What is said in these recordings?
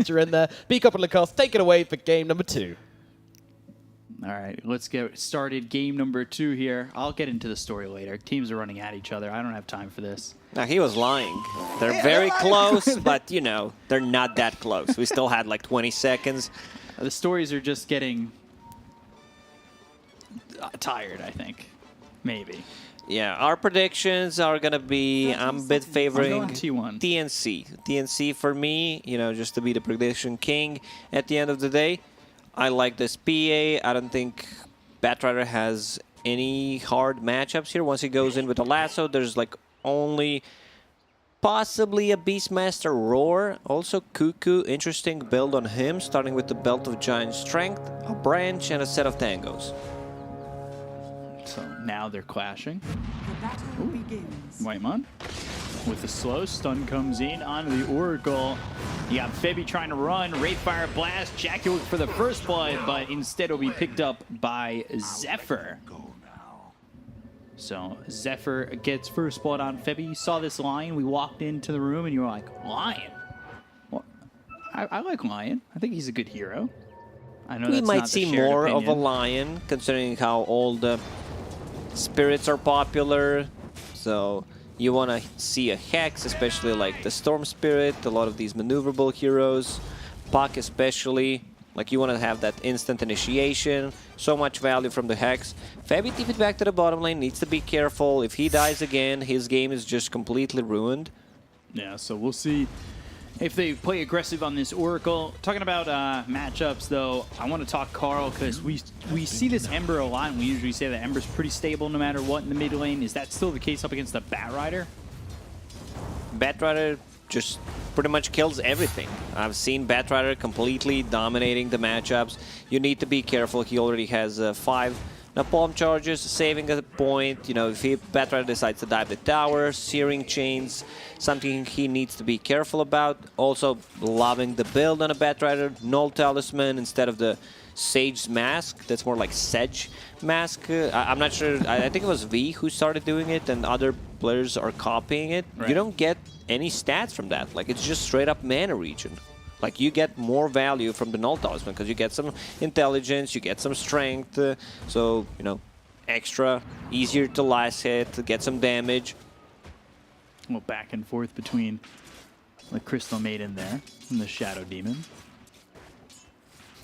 You're in there. B Cup and Lacoste, take it away for game number 2. All right, let's get started. Game number 2 here. I'll get into the story later. Teams are running at each other. I don't have time for this. Now, he was lying. They're very close, but, you know, they're not that close. We still had like 20 seconds. The stories are just getting tired, I think. Maybe. Yeah, our predictions are going to be, I'm a bit favoring T1. TNC. TNC for me, you know, just to be the prediction king at the end of the day. I like this PA. I don't think Batrider has any hard matchups here. Once he goes in with the lasso, there's like only possibly a Beastmaster Roar. Also Cuckoo, interesting build on him, starting with the Belt of Giant Strength, a branch, and a set of tangos. So now they're clashing. The battle begins. Whitemon with the slow stun comes in onto the Oracle. You got Febby trying to run, Wraithfire Blast, Jackie looking for the first blood, but instead will be picked up by Zephyr. So Zephyr gets first blood on Febby. You saw this Lion. We walked into the room and you were like, Lion? Well, I like Lion. I think he's a good hero. I know We that's might not the see shared more opinion. of a Lion, considering how all the spirits are popular. So you want to see a Hex, especially like the Storm Spirit, a lot of these maneuverable heroes, Puck especially. Like you want to have that instant initiation, so much value from the Hex. Febby TP'd back to the bottom lane, needs to be careful. If he dies again, his game is just completely ruined. Yeah, so we'll see if they play aggressive on this Oracle. Talking about matchups, though, I want to talk Carl because we see this Ember a lot, and we usually say that Ember's pretty stable no matter what in the mid lane. Is that still the case up against the Batrider? Batrider just pretty much kills everything. I've seen Batrider completely dominating the matchups. You need to be careful. He already has 5 napalm charges, saving a point. You know, if Batrider decides to dive the tower, searing chains, something he needs to be careful about. Also, loving the build on a Batrider, Null Talisman instead of the Sage's Mask. That's more like Sedge Mask. I'm not sure. I think it was V who started doing it, and other players are copying it. Right. You don't get any stats from that. Like, it's just straight up mana regen. Like, you get more value from the Null Talisman because you get some intelligence, you get some strength, so, you know, extra, easier to last hit, to get some damage. Well, back and forth between the Crystal Maiden there and the Shadow Demon.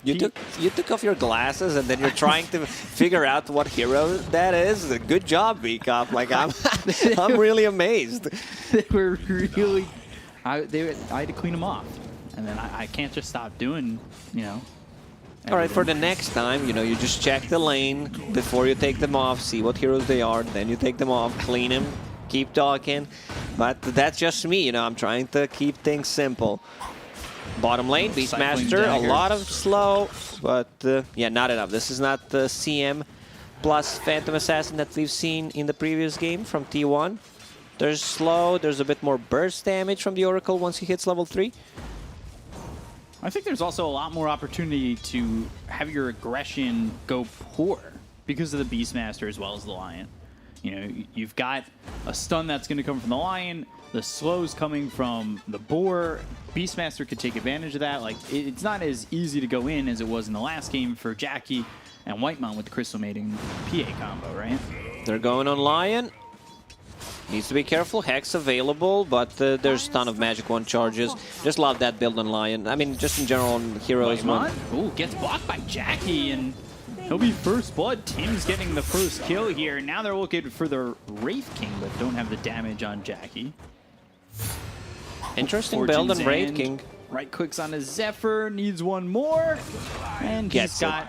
You took off your glasses and then you're trying to figure out what hero that is. Good job, V-Cop. Like, I'm really amazed. They were really... I had to clean them off. And then I can't just stop doing, you know. All right, for the next time, you know, you just check the lane before you take them off, see what heroes they are, then you take them off, clean them, keep talking. But that's just me, you know, I'm trying to keep things simple. Bottom lane, Beastmaster, a lot of slow, but yeah, not enough. This is not the CM plus Phantom Assassin that we've seen in the previous game from T1. There's slow, there's a bit more burst damage from the Oracle once he hits level 3. I think there's also a lot more opportunity to have your aggression go poor because of the Beastmaster as well as the Lion. You know, you've got a stun that's going to come from the Lion, the slow's coming from the Boar. Beastmaster could take advantage of that. Like, it's not as easy to go in as it was in the last game for Jackie and Whitemon with the Crystal Maiden PA combo, right? They're going on Lion. Needs to be careful. Hex available, but there's a ton of Magic Wand charges. Just love that build on Lion. I mean, just in general on heroes. Ooh, gets blocked by Jackie, and he'll be first blood. Tim's getting the first kill here. Now they're looking for the Wraith King, but don't have the damage on Jackie. Interesting build on Wraith King. Right clicks on a Zephyr, needs one more, and he's got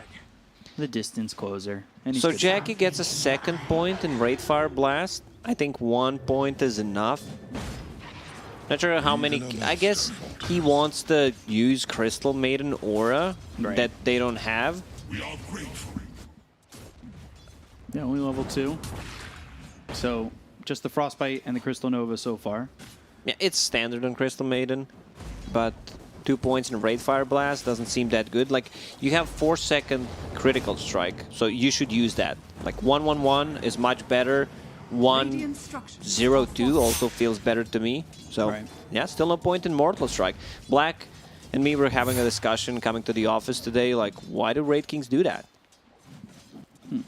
the distance closer. And So Jackie gets a second point in Wraithfire Blast. I think 1 point is enough. Not sure how many. I guess he wants to use Crystal Maiden Aura that they don't have. Yeah, only level 2. So just the Frostbite and the Crystal Nova so far. Yeah, it's standard on Crystal Maiden, but 2 points in Wraithfire Blast doesn't seem that good. Like, you have 4-second critical strike, so you should use that. Like, 1-1-1 is much better. 1-0-2 also feels better to me. So, yeah, still no point in Mortal Strike. Black and me were having a discussion coming to the office today, like, why do Raid Kings do that?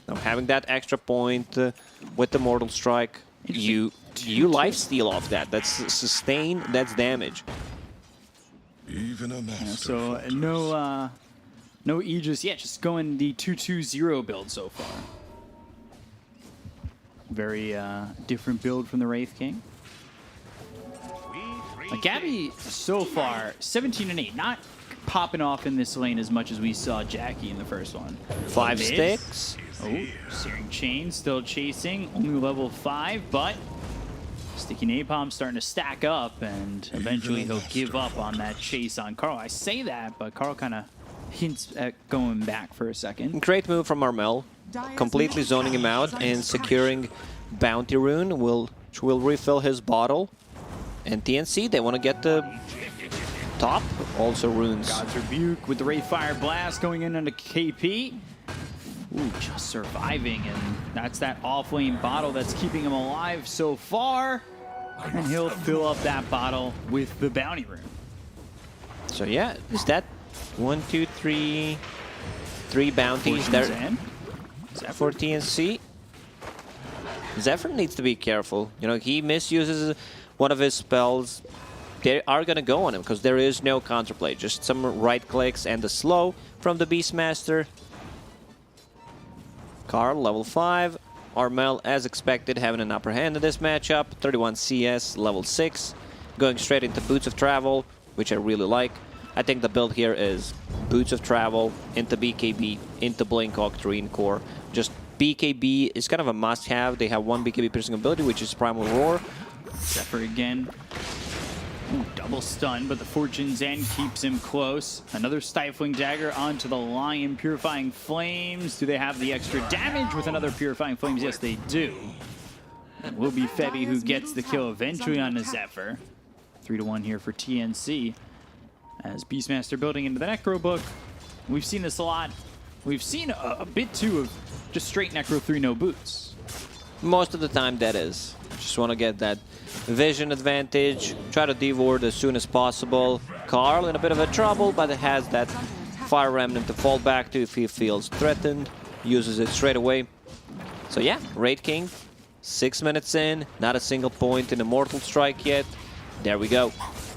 Now, having that extra point with the Mortal Strike, you lifesteal off that. That's sustain, that's damage. Even a master. So no Aegis yet, just going the 2-2-0 build so far. Very different build from the Wraith King. Gabby so far 17-8, not popping off in this lane as much as we saw Jackie in the first one. 5 sticks. Oh, Searing Chain still chasing, only level 5, but Sticky Napalm starting to stack up, and eventually he'll give up on that chase on Carl. I say that, but Carl kind of hints at going back for a second. Great move from Armel, completely zoning him out and securing Bounty Rune, which will refill his bottle. And TNC, they want to get the top, also runes. God's Rebuke with the Wraithfire Blast going in onto KP. Ooh, just surviving, and that's that off-lane bottle that's keeping him alive so far. And he'll fill up that bottle with the Bounty Rune. So yeah, is that 1, 2, 3 bounties there for TNC? Zephyr needs to be careful. You know, he misuses one of his spells. They are going to go on him because there is no counterplay. Just some right clicks and the slow from the Beastmaster. Carl, level 5. Armel, as expected, having an upper hand in this matchup. 31 CS, level 6. Going straight into Boots of Travel, which I really like. I think the build here is Boots of Travel into BKB, into Blink Octarine Core. Just BKB is kind of a must-have. They have one BKB piercing ability, which is Primal Roar. Zephyr again. Ooh, double stun, but the Fortune's End keeps him close. Another Stifling Dagger onto the Lion. Purifying Flames. Do they have the extra damage with another Purifying Flames? Yes, they do. It will be Febby who gets the kill eventually on the Zephyr. 3-1 here for TNC. As Beastmaster building into the Necro Book. We've seen this a lot. We've seen a bit too of just straight Necro 3 no boots. Most of the time that is. Just want to get that vision advantage, try to devour as soon as possible. Carl in a bit of a trouble, but it has that Fire Remnant to fall back to if he feels threatened. Uses it straight away. So yeah, Raid King, 6 minutes in, not a single point in Immortal Strike yet. There we go.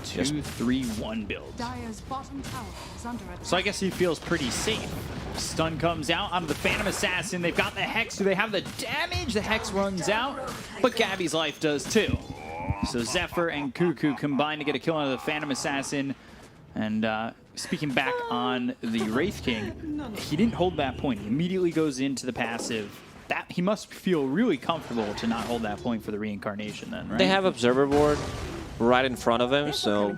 2-3-1 build. Dire's bottom tower is under attack. So I guess he feels pretty safe. Stun comes out onto the Phantom Assassin. They've got the Hex. Do they have the damage? The Hex runs out, but Gabby's life does too. So Zephyr and Cuckoo combine to get a kill on the Phantom Assassin. And speaking back on the Wraith King, he didn't hold that point. He immediately goes into the passive. That he must feel really comfortable to not hold that point for the reincarnation then, right? They have Observer Board right in front of him, so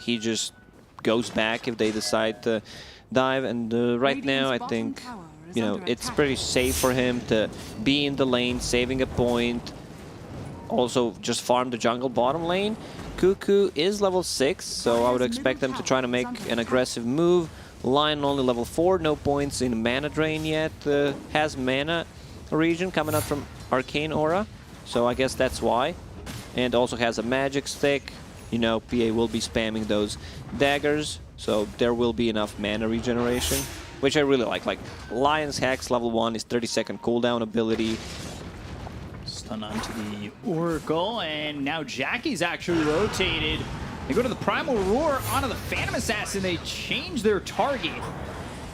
he just goes back if they decide to dive. And right now, I think, you know, it's pretty safe for him to be in the lane, saving a point. Also, just farm the jungle bottom lane. Cuckoo is level 6, so I would expect them to try to make an aggressive move. Lion only level 4, no points in mana drain yet. Has mana regen coming up from Arcane Aura, so I guess that's why. And also has a magic stick. You know, PA will be spamming those daggers, so there will be enough mana regeneration, which I really like. Like, Lion's Hex level 1 is 30-second cooldown ability. Stun onto the Oracle, and now Jackie's actually rotated. They go to the Primal Roar onto the Phantom Assassin. They change their target.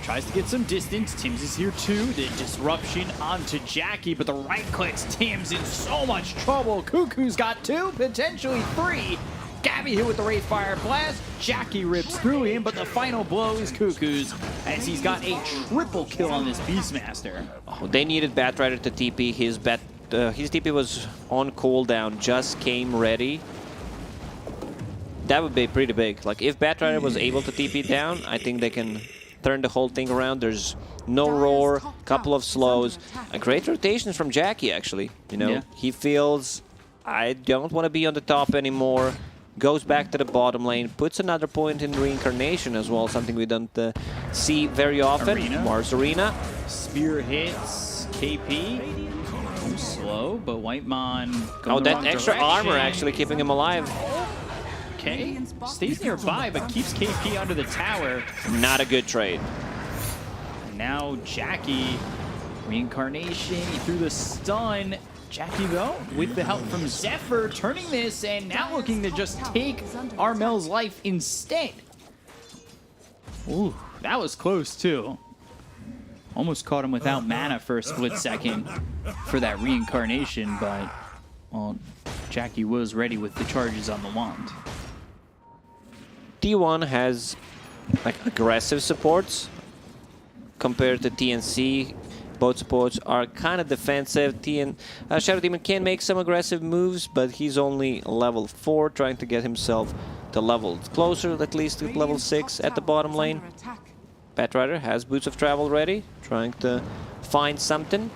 Tries to get some distance. Tim's is here too. The disruption onto Jackie, but the right clicks Tim's in so much trouble. Cuckoo's got 2, potentially 3. Gabby hit with the Wraithfire Blast. Jackie rips through him, but the final blow is Cuckoo's as he's got a triple kill on this Beastmaster. Oh, they needed Batrider to TP. His TP was on cooldown, just came ready. That would be pretty big. Like, if Batrider was able to TP down, I think they can turn the whole thing around. There's no roar, couple of slows. A great rotation from Jackie, actually. You know, he feels, I don't want to be on the top anymore. Goes back to the bottom lane, puts another point in reincarnation as well, something we don't see very often. Mars Arena. Spear hits KP. Slow, but Whitemon. Oh, that extra armor actually keeping him alive. okay. Stays nearby, but keeps KP under the tower. Not a good trade. Now Jackie, reincarnation, he threw the stun. Jackie, though, with the help from Zephyr, turning this and now looking to just take Armel's life instead. Ooh, that was close, too. Almost caught him without mana for a split second for that reincarnation, but, well, Jackie was ready with the charges on the wand. T1 has like aggressive supports compared to TNC. Both supports are kind of defensive. Shadow Demon can make some aggressive moves, but he's only level 4, trying to get himself to level closer, at least to level 6 at the bottom lane. Batrider has Boots of Travel ready, trying to find something.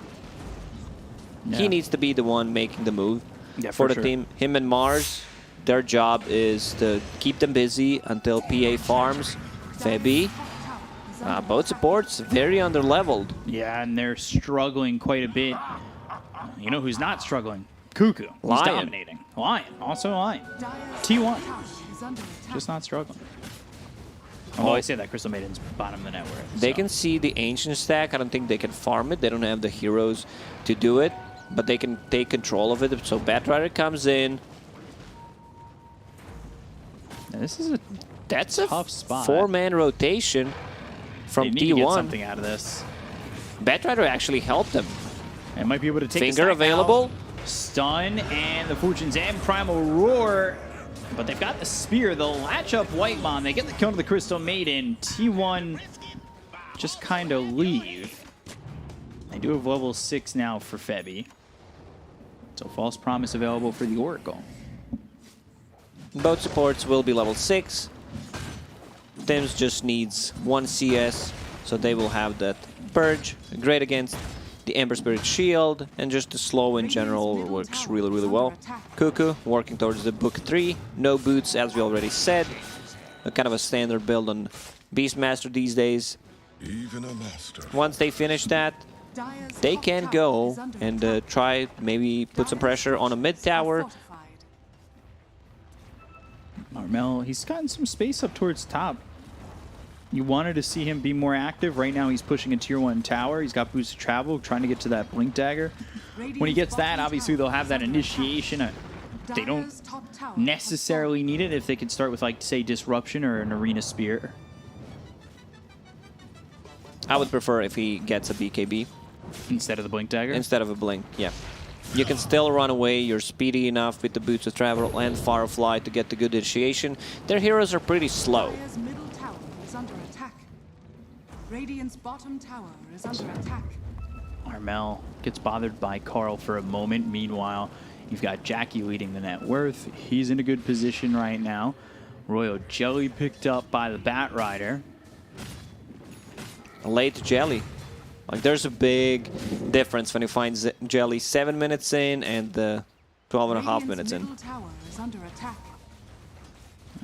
Yeah. He needs to be the one making the move for the sure. team. Him and Mars, their job is to keep them busy until PA farms. Febby, both supports very underleveled. Yeah, and they're struggling quite a bit. You know who's not struggling? Cuckoo. He's Lion. dominating. Lion, also Lion. T1, just not struggling. Oh, I say that Crystal Maiden's bottom of the net worth. They so. can see the Ancient stack. I don't think they can farm it. They don't have the heroes to do it, but they can take control of it. So Batrider comes in. Now, this is a That's a tough spot. 4-man rotation from They need to get T1. something out of this. Batrider actually helped them. And might be able to take Finger a stack available. out. Stun and the Fortune's End Primal Roar. But they've got the spear. They'll latch up White Bomb. They get the kill to the Crystal Maiden. T1 just kind of leave. They do have level 6 now for Febby. So False Promise available for the Oracle. Both supports will be level 6. Tims just needs 1 CS, so they will have that Purge. Great against the Ember Spirit Shield, and just the slow in general works really, really well. Cuckoo working towards the Book 3. No boots, as we already said. A kind of a standard build on Beastmaster these days. Even a master. Once they finish that, they can go and try maybe put some pressure on a mid tower. Armel, he's gotten some space up towards top. You wanted to see him be more active. Right now he's pushing a tier 1 tower. He's got Boost of Travel, trying to get to that Blink Dagger. When he gets that, obviously they'll have that initiation. They don't necessarily need it if they could start with, like, say, Disruption or an Arena Spear. I would prefer if he gets a BKB. Instead of the Blink Dagger? Instead of a Blink, yeah. You can still run away, you're speedy enough with the Boots of Travel and Firefly to get the good initiation. Their heroes are pretty slow. Dire's middle tower is under attack. Radiant's bottom tower is under attack. Armel gets bothered by Carl for a moment. Meanwhile, you've got Jackie leading the net worth. He's in a good position right now. Royal Jelly picked up by the Batrider. Late Jelly. Like, there's a big difference when you find Jelly 7 minutes in and 12 and a half minutes in. Middle tower is under attack.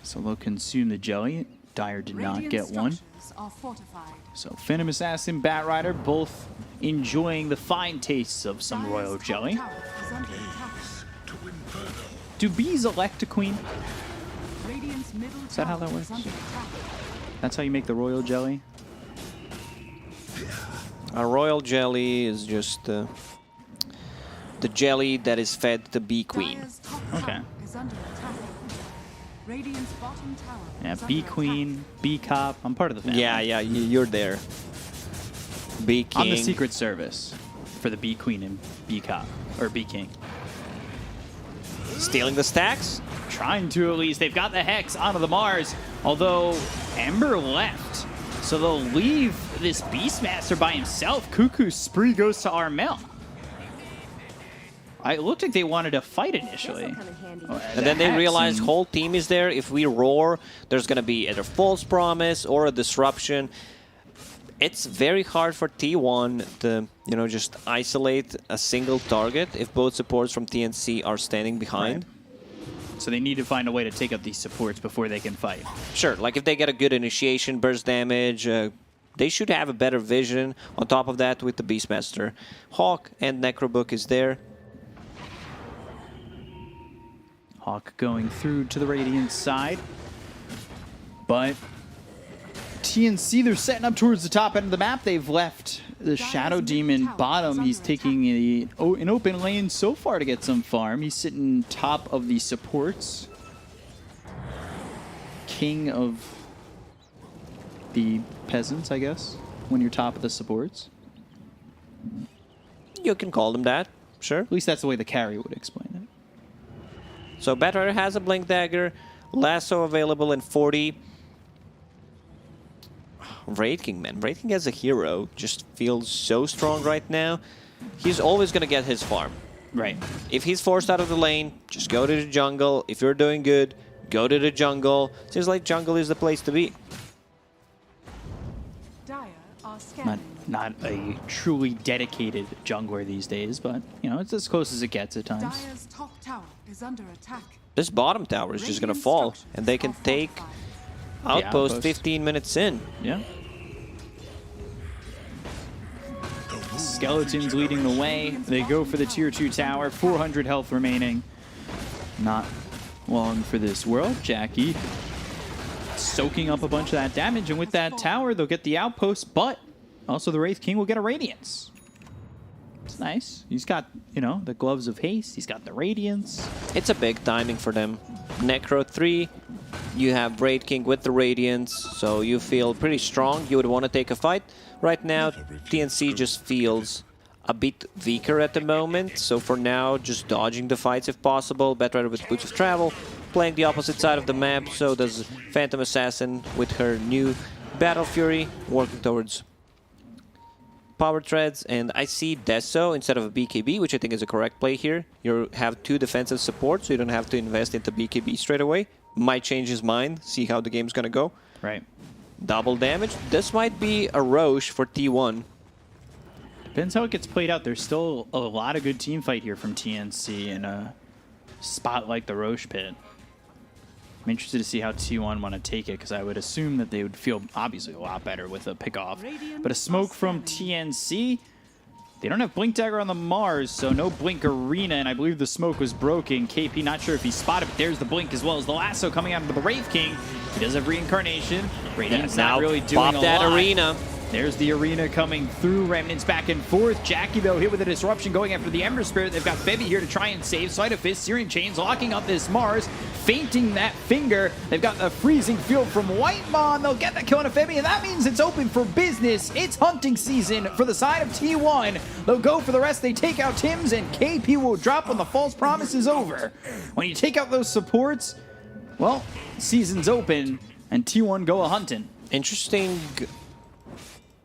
So they'll consume the Jelly. Dire did not get one. Structures are fortified. So Phantom Assassin, Batrider, both enjoying the fine tastes of some Royal Dire's top Jelly. tower is under attack. Do bees elect a queen? Radiant's middle Is that how tower that is works? under attack. That's how you make the Royal Jelly? A Royal Jelly is just the jelly that is fed to Bee Queen. Dire's top Okay. tower is under attack. Radiant's bottom tower Yeah, is Bee under Queen, Bee Cop. I'm part of the family. Yeah, you're there. Bee King. I'm the Secret Service for the Bee Queen and Bee Cop, or Bee King. Stealing the stacks? Trying to, at least. They've got the Hex onto the Mars, although Ember left. So they'll leave this Beastmaster by himself. Cuckoo's spree goes to Armel. It looked like they wanted to fight initially. And then they realize whole team is there. If we roar, there's going to be either False Promise or a Disruption. It's very hard for T1 to, you know, just isolate a single target if both supports from TNC are standing behind. Right. So they need to find a way to take up these supports before they can fight. Sure, like if they get a good initiation, burst damage, they should have a better vision. On top of that, with the Beastmaster, Hawk and Necrobook is there. Hawk going through to the Radiant side. But TNC, they're setting up towards the top end of the map. They've left the Shadow Demon bottom. He's taking an open lane so far to get some farm. He's sitting top of the supports. King of the peasants, I guess, when you're top of the supports. You can call them that, sure. At least that's the way the carry would explain it. So Batrider has a Blink Dagger, Lasso available in 40. Wraith King, man. Wraith King as a hero just feels so strong right now. He's always going to get his farm. Right. If he's forced out of the lane, just go to the jungle. If you're doing good, go to the jungle. Seems like jungle is the place to be. Dire are scanning. Not a truly dedicated jungler these days, but, you know, it's as close as it gets at times. Dire's top tower is under attack. This bottom tower is just going to fall, and they can take Outpost 15 minutes in. Yeah. Skeletons leading the way. They go for the tier 2 tower. 400 health remaining. Not long for this world. Jackie soaking up a bunch of that damage, and with that tower, they'll get the outpost, but also the Wraith King will get a Radiance. It's nice. He's got, you know, the Gloves of Haste. He's got the Radiance. It's a big timing for them. Necro 3, you have Wraith King with the Radiance, so you feel pretty strong. You would want to take a fight. Right now, TNC just feels a bit weaker at the moment, so for now, just dodging the fights if possible. Batrider with Boots of Travel, playing the opposite side of the map, so does Phantom Assassin with her new Battle Fury, working towards Power Treads, and I see Deso instead of a BKB, which I think is a correct play here. You have 2 defensive support, so you don't have to invest into BKB straight away. Might change his mind, see how the game's gonna go. Right. Double damage. This might be a Roche for T1. Depends how it gets played out. There's still a lot of good team fight here from TNC in a spot like the Roche pit. I'm interested to see how T1 want to take it, because I would assume that they would feel obviously a lot better with a pick off. But a smoke from TNC. They don't have Blink Dagger on the Mars, so no Blink Arena, and I believe the smoke was broken. KP, not sure if he spotted, but there's the Blink as well as the Lasso coming out into the Wraith King. He does have Reincarnation. Radiant's not really doing pop a that lot. arena. There's the arena coming through. Remnants back and forth. Jackie, though, hit with a disruption going after the Ember Spirit. They've got Bevy here to try and save. Sleight of Fist, Searing Chains, locking up this Mars, fainting that finger. They've got a freezing field from Whitemon. They'll get that kill on a Femi, and that means it's open for business. It's hunting season for the side of T1. They'll go for the rest. They take out Tim's, and KP will drop when the false promise is over. When you take out those supports, well, season's open, and T1 go a-hunting. Interesting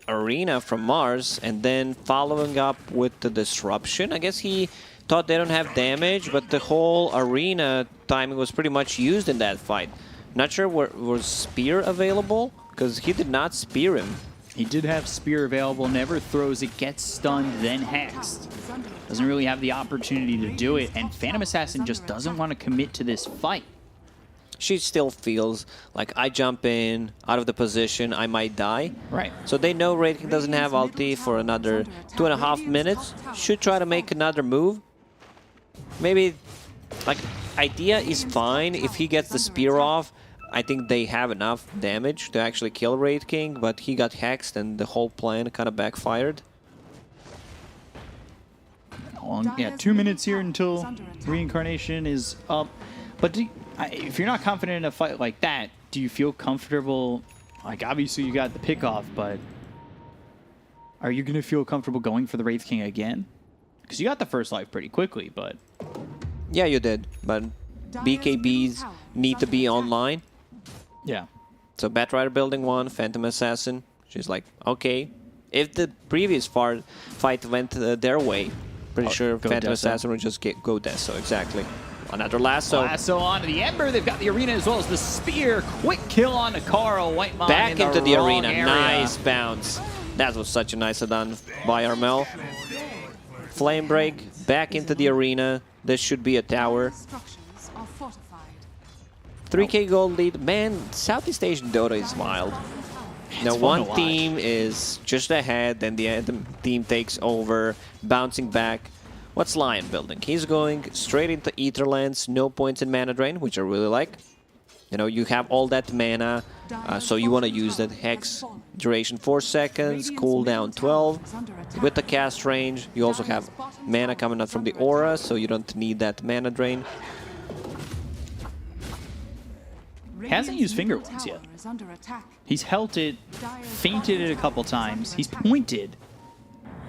arena from Mars, and then following up with the disruption. I guess he thought they don't have damage, but the whole arena timing was pretty much used in that fight. Not sure was Spear available, because he did not spear him. He did have Spear available, never throws it, gets stunned, then hexed. Doesn't really have the opportunity to do it, and Phantom Assassin just doesn't want to commit to this fight. She still feels like I jump in, out of the position, I might die. Right. So they know Wraith King doesn't have ulti for another 2.5 minutes. Should try to make another move. Maybe, like, idea is fine. If he gets the spear off, I think they have enough damage to actually kill Wraith King, but he got hexed and the whole plan kind of backfired. Yeah, 2 minutes here until Reincarnation is up. But if you're not confident in a fight like that, do you feel comfortable? Like, obviously you got the pick off, but are you going to feel comfortable going for the Wraith King again? Because you got the first life pretty quickly, but... Yeah, you did, but BKBs need to be online. Yeah. So Batrider building one, Phantom Assassin. She's like, okay. If the previous fight went their way, pretty sure Phantom Assassin would just go Deso, exactly. Another Lasso. Lasso onto the Ember. They've got the arena as well as the Spear. Quick kill on Carl. Whitemon back into the arena. Area. Nice bounce. That was such a nice done by Armel. Flame break. Back into the arena. This should be a tower. 3k gold lead. Man, Southeast Asian Dota is wild. Now one team is just ahead, then the other team takes over, bouncing back. What's Lion building? He's going straight into Etherlands, no points in mana drain, which I really like. You know, you have all that mana, so you want to use that Hex duration 4 seconds, cooldown 12. With the cast range, you also have mana coming out from the aura, so you don't need that mana drain. Hasn't used Finger once yet. He's held it, fainted it a couple times. He's pointed,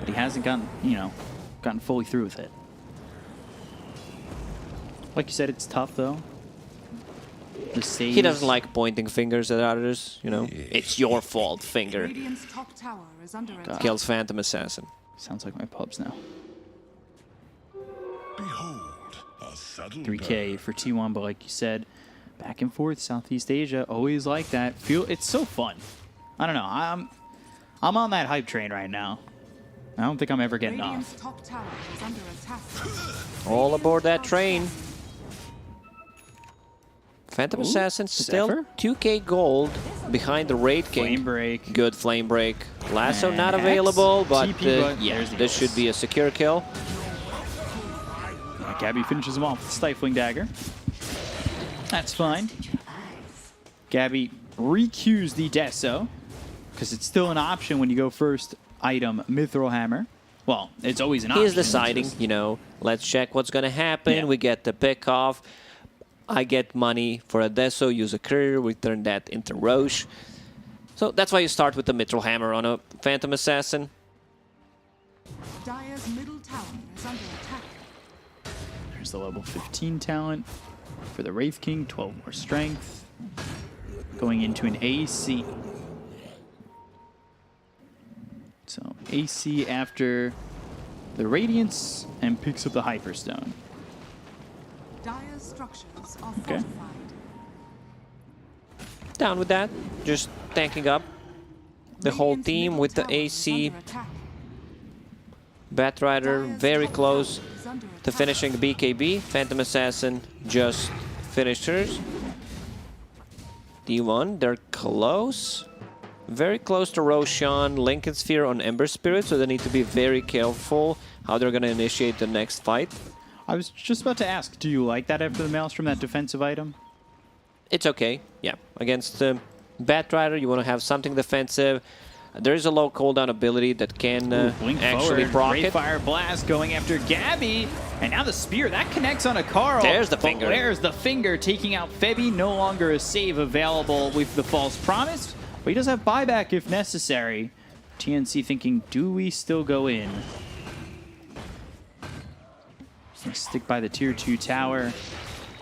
but he hasn't gotten, you know, gotten fully through with it. Like you said, it's tough though. The saves. He doesn't like pointing fingers at others, you know. It's your fault, finger. Radiant's top tower is under attack. Kills Phantom Assassin. Sounds like my pubs now. Behold, a settled 3K for T1, but like you said, back and forth, Southeast Asia, always like that. It's so fun. I don't know. I'm on that hype train right now. I don't think I'm ever getting Radiant's off. top tower is under attack. All aboard that train. Phantom Assassin still Zephyr? 2k gold behind the Raid King. Flame break. Good flame break. Lasso And not Hex. available, but TP, but yeah, there's the this should ult. be a secure kill. Gabby finishes him off with Stifling Dagger. That's fine. Gabby re-queues the Deso, because it's still an option when you go first item Mithril Hammer. Well, it's always an option. He's deciding, you know, let's check what's going to happen. Yeah. We get the pick off. I get money for a Deso, use a courier, we turn that into Roche. So that's why you start with the Mithril Hammer on a Phantom Assassin. Dire's middle tower is under attack. There's the level 15 talent for the Wraith King, 12 more strength. Going into an AC. So AC after the Radiance and picks up the Hyperstone. Dire's structures are Okay. fortified. Down with that. Just tanking up the whole Radiant's team middle with the tower is AC. under attack. Batrider Dire's very top close tower is under to attack. finishing BKB. Phantom Assassin just finished hers. D1, they're close. Very close to Roshan. Lincoln Sphere on Ember Spirit, so they need to be very careful how they're going to initiate the next fight. I was just about to ask, do you like that after the Maelstrom, that defensive item? It's okay, yeah. Against Batrider, you want to have something defensive. There is a low cooldown ability that can Blink actually forward, proc Great it. Fire Blast going after Gabby. And now the Spear, that connects on a Carl. There's the But finger. There's the finger taking out Febby. No longer a save available with the False Promise. But he does have buyback if necessary. TNC thinking, do we still go in? Stick by the tier 2 tower.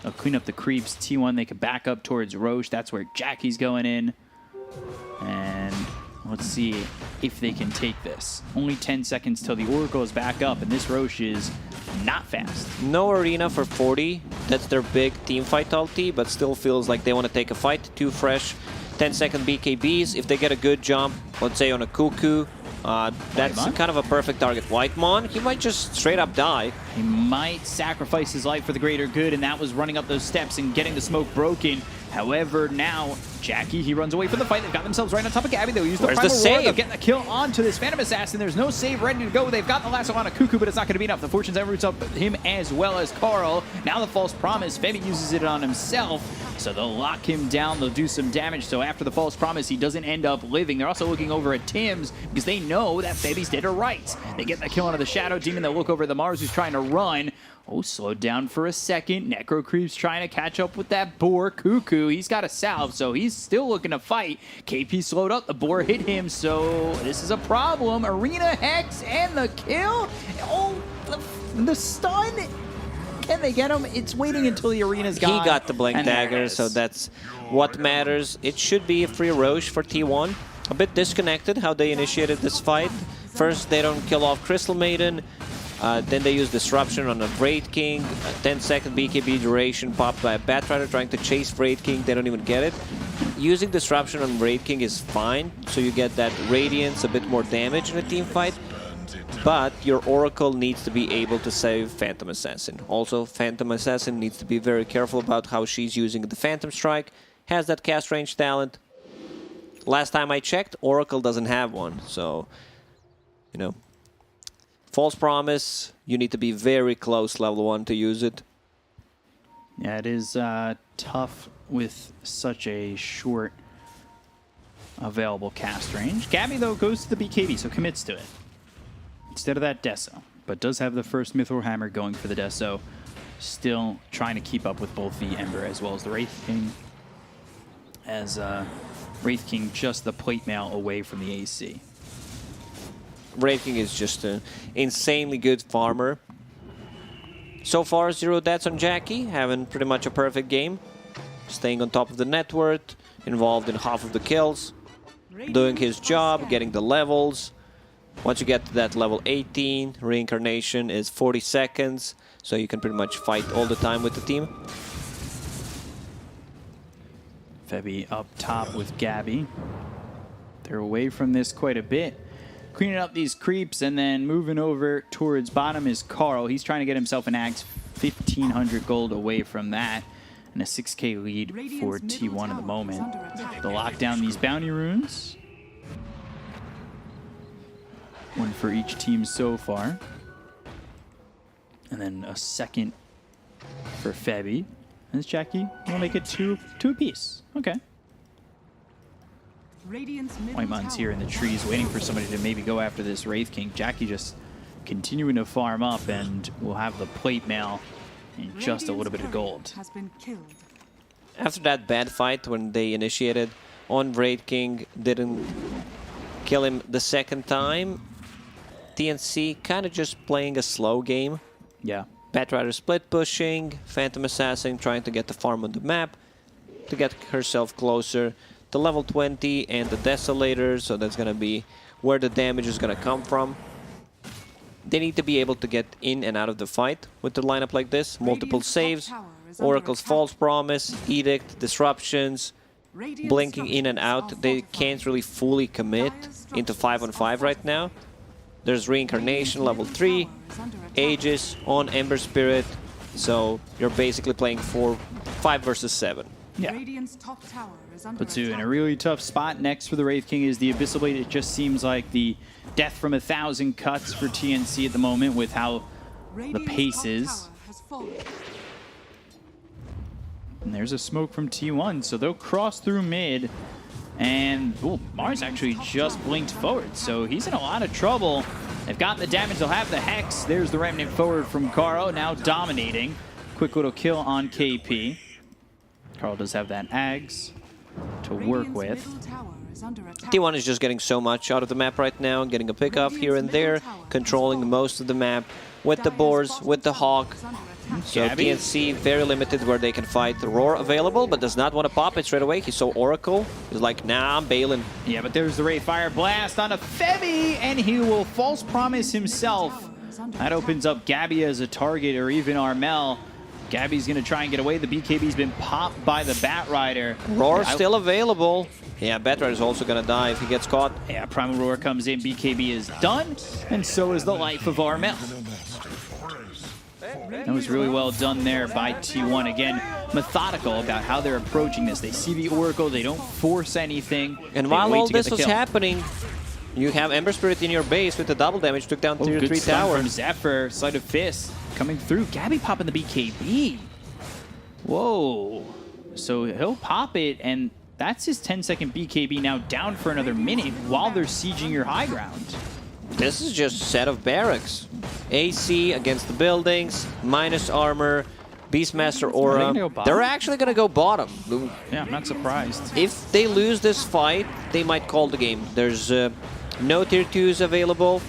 They'll clean up the creeps. T1, they could back up towards Roche. That's where Jackie's going in. And let's see if they can take this. Only 10 seconds till the Oracle is back up, and this Roche is not fast. No arena for 40. That's their big team fight ulti, but still feels like they want to take a fight. 2 fresh 10-second BKBs. If they get a good jump, let's say on a Cuckoo, that's Whitemon? kind of a perfect target. Whitemon, he might just straight up die. He might sacrifice his life for the greater good, and that was running up those steps and getting the smoke broken. However, now Jackie, he runs away from the fight. They've got themselves right on top of Gabby. They'll use the Where's the Primal Roar. save? They'll get the kill onto this Phantom Assassin. There's no save ready to go. They've got the lasso on a Cuckoo, but it's not going to be enough. The Fortune's Ever roots up him as well as Carl. Now the False Promise. Femi uses it on himself, so they'll lock him down. They'll do some damage. So after the False Promise, he doesn't end up living. They're also looking over at Tim's because they know that Femi's dead or right. They get the kill onto the Shadow Demon. They'll look over at the Mars who's trying to run. Oh, slowed down for a second. Necro Creep's trying to catch up with that Boar. Cuckoo, he's got a salve, so he's still looking to fight. KP slowed up. The Boar hit him, so this is a problem. Arena Hex and the kill. Oh, the stun. Can they get him? It's waiting until the arena's gone. He got the Blink And there it Dagger, is. so that's what matters. It should be a free Roche for T1. A bit disconnected how they initiated this fight. First, they don't kill off Crystal Maiden. Then they use Disruption on a Wraith King. 10-second BKB duration popped by a Batrider trying to chase Wraith King. They don't even get it. Using Disruption on Wraith King is fine, so you get that Radiance, a bit more damage in a team fight. But your Oracle needs to be able to save Phantom Assassin. Also, Phantom Assassin needs to be very careful about how she's using the Phantom Strike. Has that cast range talent. Last time I checked, Oracle doesn't have one, so, you know. False Promise, you need to be very close level 1 to use it. Yeah, it is tough with such a short available cast range. Gabby, though, goes to the BKB, so commits to it instead of that Deso, but does have the first Mithril Hammer going for the Deso. Still trying to keep up with both the Ember as well as the Wraith King, as Wraith King just the plate mail away from the AC. Wraith King is just an insanely good farmer. So far, 0 deaths on Jackie, having pretty much a perfect game. Staying on top of the net worth, involved in half of the kills, doing his job, getting the levels. Once you get to that level 18, reincarnation is 40 seconds, so you can pretty much fight all the time with the team. Febby up top with Gabby. They're away from this quite a bit. Cleaning up these creeps and then moving over towards bottom is Carl. He's trying to get himself an axe, 1,500 gold away from that. And a 6k lead for T1 at the moment. To lock down these bounty runes. One for each team so far. And then a second for Febby. And Jackie will make it two apiece. Okay. Whitemon's here in the trees waiting for somebody to maybe go after this Wraith King. Jackie just continuing to farm up and will have the plate mail and just a little bit of gold. After that bad fight when they initiated on Wraith King, didn't kill him the second time, TNC kind of just playing a slow game. Yeah. Batrider split pushing, Phantom Assassin trying to get the farm on the map to get herself closer to level 20 and the Desolator, so that's going to be where the damage is going to come from. They need to be able to get in and out of the fight with the lineup like this. Multiple saves, Oracle's False Promise, Edict, Disruptions, blinking in and out. They can't really fully commit into 5-on-5 right now. There's Reincarnation, level 3, Aegis on Ember Spirit, so you're basically playing 5 versus 7. Yeah. But two in a really tough spot. Next for the Wraith King is the Abyssal Blade. It just seems like the death from 1,000 cuts for TNC at the moment with how the pace is. And there's a smoke from T1, so they'll cross through mid. And ooh, Mars actually just blinked forward, so he's in a lot of trouble. They've got the damage, they'll have the Hex. There's the Remnant forward from Carl, now dominating. Quick little kill on KP. Carl does have that Ags to work with. T1 is just getting so much out of the map right now, getting a pickup here and there, controlling most of the map with the Boars, with the Hawk. So TNC very limited where they can fight. The Roar available, but does not want to pop it straight away. He saw Oracle. He's like, nah, I'm bailing. Yeah, but there's the Wraith Fire Blast on a Febby, and he will False Promise himself. That opens up Gabby as a target, or even Armel. Gabby's going to try and get away. The BKB's been popped by the Batrider. Roar still available. Yeah, Batrider's also going to die if he gets caught. Yeah, Primal Roar comes in. BKB is done, and so is the life of Armel. That was really well done there by T1. Again, methodical about how they're approaching this. They see the Oracle. They don't force anything. And while all this was happening, you have Ember Spirit in your base with the double damage. Took down tier 3 towers. From Zephyr, Sleight of Fist coming through. Gabby popping the BKB. Whoa. So he'll pop it, and that's his 10-second BKB now down for another minute while they're sieging your high ground. This is just a set of barracks. AC against the buildings, minus armor, Beastmaster Aura. They're actually going to go bottom. Yeah, I'm not surprised. If they lose this fight, they might call the game. There's no tier 2s available.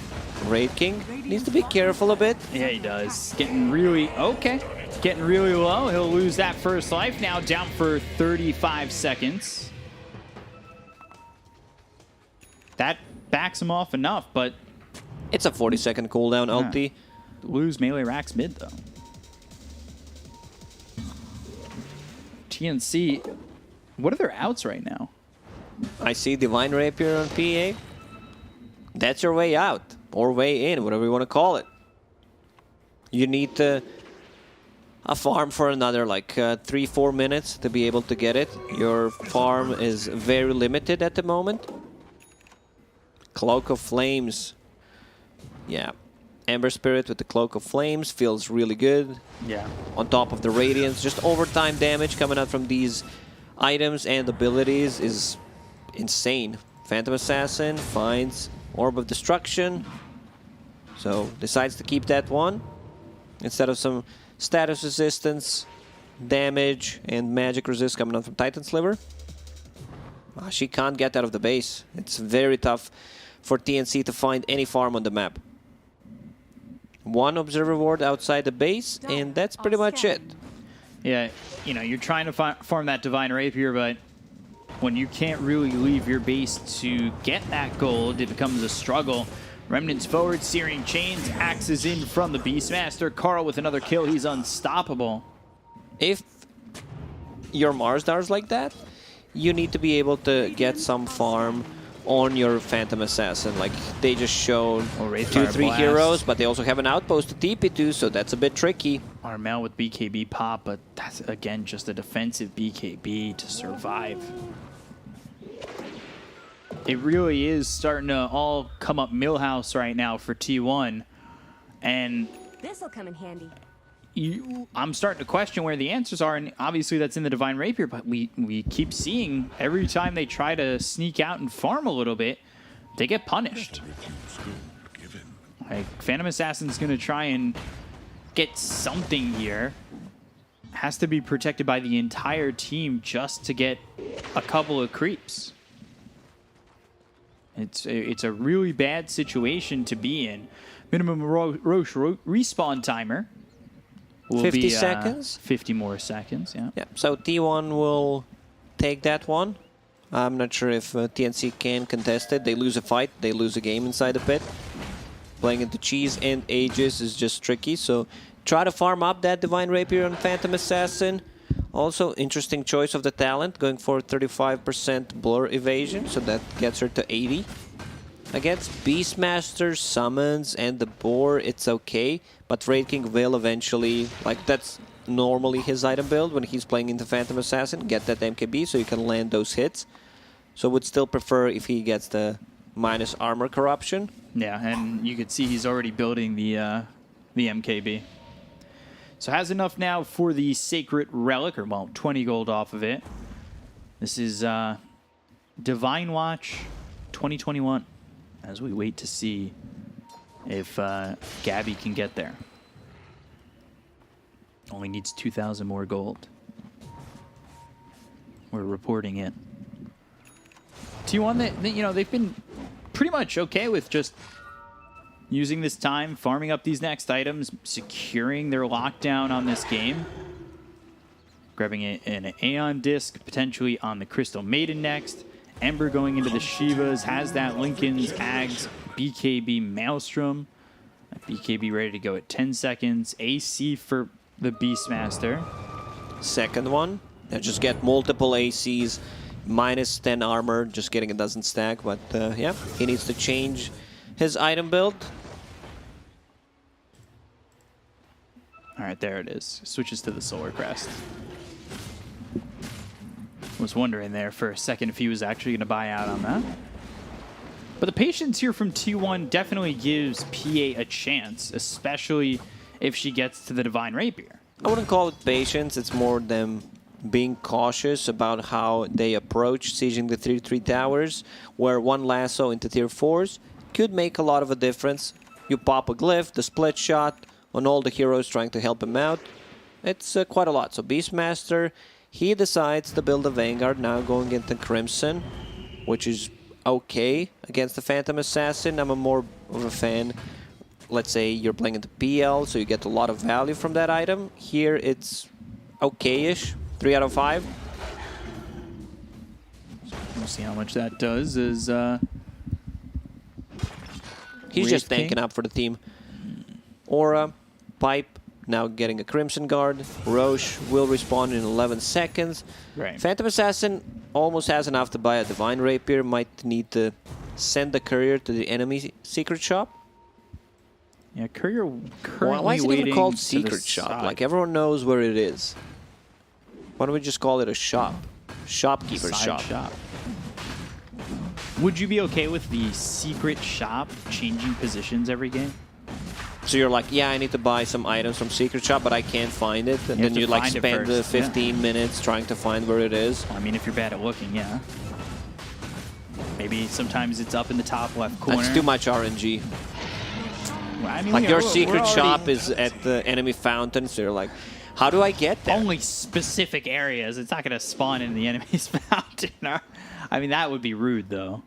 Wraith King needs to be careful a bit. Yeah, he does. Getting really... Okay. Getting really low. He'll lose that first life. Now down for 35 seconds. That backs him off enough, but... It's a 40-second cooldown ulti. Lose melee racks mid, though. TNC, what are their outs right now? I see Divine Rapier on PA. That's your way out, or way in, whatever you want to call it. You need a farm for another like 3-4 minutes to be able to get it. Your farm is very limited at the moment. Cloak of Flames. Yeah. Ember Spirit with the Cloak of Flames feels really good. Yeah. On top of the Radiance, just overtime damage coming out from these items and abilities is insane. Phantom Assassin finds Orb of Destruction, so decides to keep that one instead of some status resistance, damage, and magic resist coming out from Titan Sliver. She can't get out of the base. It's very tough for TNC to find any farm on the map. One observer ward outside the base, and that's pretty much it. Yeah, you know, you're trying to farm that Divine Rapier, but when you can't really leave your base to get that gold, it becomes a struggle. Remnants forward, Searing Chains, axes in from the Beastmaster. Carl with another kill, he's unstoppable. If your Marsdars like that, you need to be able to get some farm on your Phantom Assassin. Like, they just showed 2-3 heroes, but they also have an outpost to TP to, so that's a bit tricky. Armel with BKB pop, but that's, again, just a defensive BKB to survive. It really is starting to all come up Millhouse right now for T1. And This'll come in handy. I'm starting to question where the answers are, and obviously that's in the Divine Rapier, but we keep seeing every time they try to sneak out and farm a little bit, they get punished. Like, Phantom Assassin's going to try and get something here. Has to be protected by the entire team just to get a couple of creeps. It's a really bad situation to be in. Minimum Roche respawn timer will 50 be, seconds? 50 more seconds, yeah. Yeah, so T1 will take that one. I'm not sure if TNC can contest it. They lose a fight, they lose a game inside the pit. Playing into Cheese and Aegis is just tricky, so try to farm up that Divine Rapier on Phantom Assassin. Also, interesting choice of the talent, going for 35% blur evasion, so that gets her to 80. Against Beastmaster, Summons, and the Boar, it's okay, but Wraith King will eventually, like, that's normally his item build when he's playing into Phantom Assassin, get that MKB so you can land those hits. So would still prefer if he gets the minus armor corruption. Yeah, and you could see he's already building the MKB. So has enough now for the Sacred Relic, or well, 20 gold off of it. This is Divine Watch 2021, as we wait to see if Gabby can get there. Only needs 2,000 more gold. We're reporting it. T1, you know, they've been pretty much okay with just using this time, farming up these next items, securing their lockdown on this game. Grabbing an Aeon Disc, potentially on the Crystal Maiden next. Ember going into the Shivas, has that Linken's, Ags, BKB Maelstrom. BKB ready to go at 10 seconds. AC for the Beastmaster. Second one, just get multiple ACs, minus 10 armor, just getting it doesn't stack, but yeah, he needs to change his item build. All right, there it is. Switches to the Solar Crest. Was wondering there for a second if he was actually going to buy out on that. But the patience here from T1 definitely gives PA a chance, especially if she gets to the Divine Rapier. I wouldn't call it patience, it's more them being cautious about how they approach sieging the tier 3 towers, where one lasso into tier 4s could make a lot of a difference. You pop a glyph, the split shot on all the heroes trying to help him out. It's quite a lot. So Beastmaster, he decides to build a Vanguard now going into Crimson, which is okay against the Phantom Assassin. I'm a more of a fan. Let's say you're playing into PL, so you get a lot of value from that item. Here it's okay-ish, 3 out of 5. We'll see how much that does as he's just tanking up for the team. Aura, Pipe, now getting a Crimson Guard. Roche will respawn in 11 seconds. Right. Phantom Assassin almost has enough to buy a Divine Rapier. Might need to send the courier to the enemy secret shop. Yeah, Courier currently Why is it even called to the secret shop? side. Like, everyone knows where it is. Why don't we just call it a shop? Shopkeeper's Side shop. Would you be okay with the secret shop changing positions every game? So you're like, yeah, I need to buy some items from Secret Shop, but I can't find it. And You then have you to like find it spend the first, yeah. 15 minutes trying to find where it is. I mean, if you're bad at looking, yeah. Maybe sometimes it's up in the top left corner. That's too much RNG. I mean, Like your we're Secret already- Shop is at the enemy fountain, so you're like, how do I get there? Only specific areas. It's not going to spawn in the enemy's fountain. I mean, that would be rude, though.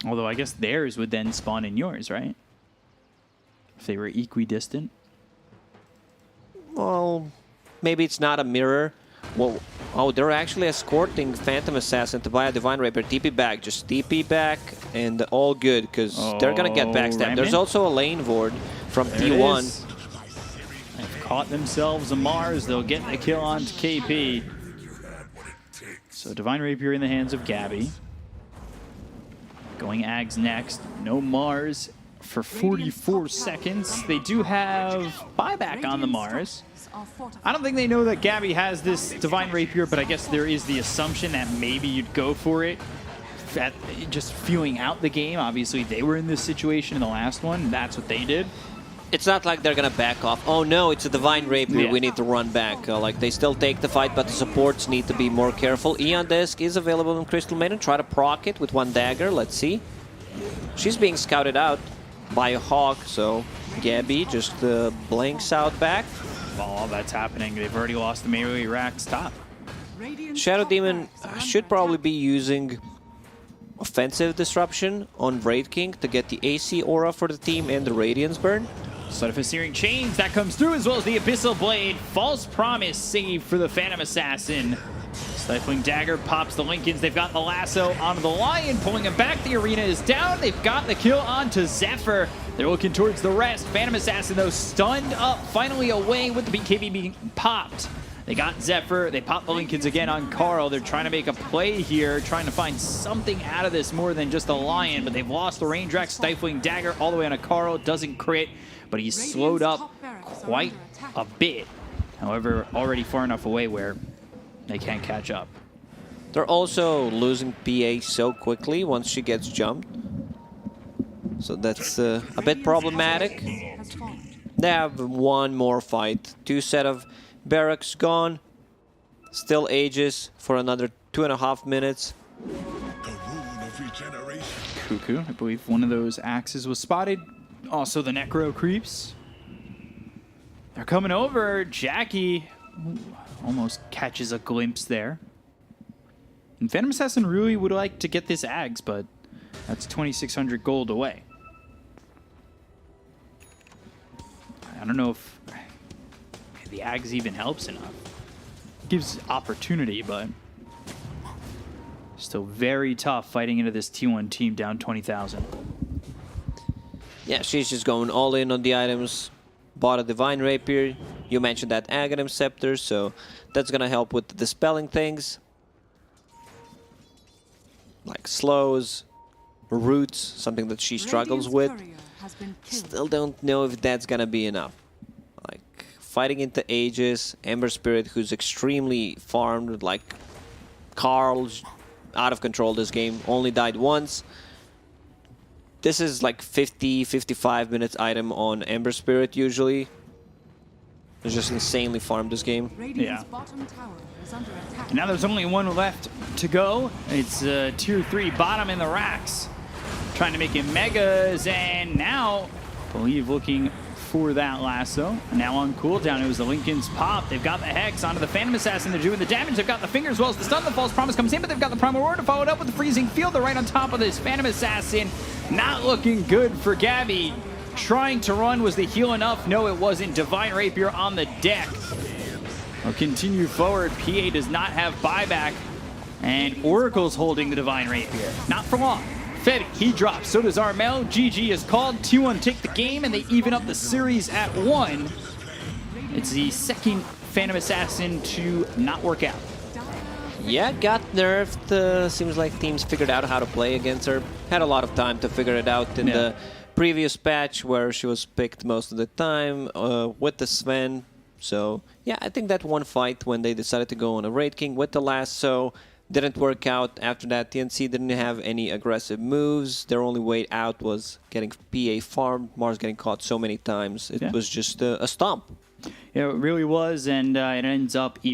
Although I guess theirs would then spawn in yours, right? If they were equidistant. Well, maybe it's not a mirror. Well, oh, they're actually escorting Phantom Assassin to buy a Divine Rapier. TP back, just TP back, and all good, because they're going to get backstabbed. Remnant? There's also a lane ward from There it T1. is. They've caught themselves a Mars. They'll get the kill onto KP. So Divine Rapier in the hands of Gabby. Going Ags next. No Mars for 44 seconds. They do have buyback on the Mars. I don't think they know that Gabby has this Divine Rapier, but I guess there is the assumption that maybe you'd go for it. At just feeling out the game. Obviously, they were in this situation in the last one. That's what they did. It's not like they're going to back off. Oh no, it's a Divine Rapier. Yeah. We need to run back. Like, they still take the fight, but the supports need to be more careful. Eon Disc is available in Crystal Maiden. Try to proc it with one dagger. Let's see. She's being scouted out by a Hawk, so Gabby just blanks out back. While that's happening, they've already lost the melee Rack's top. Shadow Demon should probably be using offensive disruption on Wraith King to get the AC aura for the team and the Radiance burn. Sort of a Searing Chains that comes through, as well as the Abyssal Blade. False Promise save for the Phantom Assassin. Stifling Dagger pops the Lincolns. They've got the lasso onto the Lion, pulling him back. The arena is down. They've got the kill onto Zephyr. They're looking towards the rest. Phantom Assassin, though, stunned up, finally away with the BKB being popped. They got Zephyr. They popped the Lincolns again on Carl. They're trying to make a play here, trying to find something out of this more than just a Lion, but they've lost the range rack. Stifling Dagger all the way onto Carl. Doesn't crit, but he's slowed up quite a bit. However, already far enough away where they can't catch up. They're also losing PA so quickly once she gets jumped. So that's a bit problematic. They have one more fight. 2 set of barracks gone. Still Aegis for another 2.5 minutes. The rune of regeneration. Cuckoo, I believe one of those axes was spotted. Also the Necro creeps. They're coming over. Jackie almost catches a glimpse there. And Phantom Assassin really would like to get this Ags, but that's 2,600 gold away. I don't know if the Ags even helps enough. Gives opportunity, but still very tough fighting into this T1 team down 20,000. Yeah, she's just going all in on the items. Bought a Divine Rapier. You mentioned that Aghanim Scepter, so that's gonna help with the dispelling things. Like slows, roots, something that she struggles with. Still don't know if that's gonna be enough. Like, fighting into Aegis, Ember Spirit, who's extremely farmed, like Carl's out of control this game, only died once. This is like 50-55 minutes item on Ember Spirit usually. It's just insanely farmed this game. Yeah. And now there's only one left to go. It's tier 3 bottom in the racks. Trying to make it megas, and now, I believe, looking for that lasso. Now on cooldown, it was the Lincoln's pop. They've got the Hex onto the Phantom Assassin. They're doing the damage. They've got the Finger as well as the stun. The False Promise comes in, but they've got the Primal Roar to follow it up with the Freezing Field. They're right on top of this Phantom Assassin. Not looking good for Gabby. Trying to run. Was the heal enough? No, it wasn't. Divine Rapier on the deck. We'll continue forward. PA does not have buyback. And Oracle's holding the Divine Rapier. Not for long. Fetty, he drops. So does Armel. GG is called. T1 take the game, and they even up the series at 1. It's the second Phantom Assassin to not work out. Yeah, got nerfed. Seems like teams figured out how to play against her. Had a lot of time to figure it out in the previous patch where she was picked most of the time with the Sven. So, yeah, I think that one fight when they decided to go on a Raid King with the lasso, Didn't work out after that. TNC didn't have any aggressive moves. Their only way out was getting PA farmed. Mars getting caught so many times. It was just a stomp. It really was, and it ends up even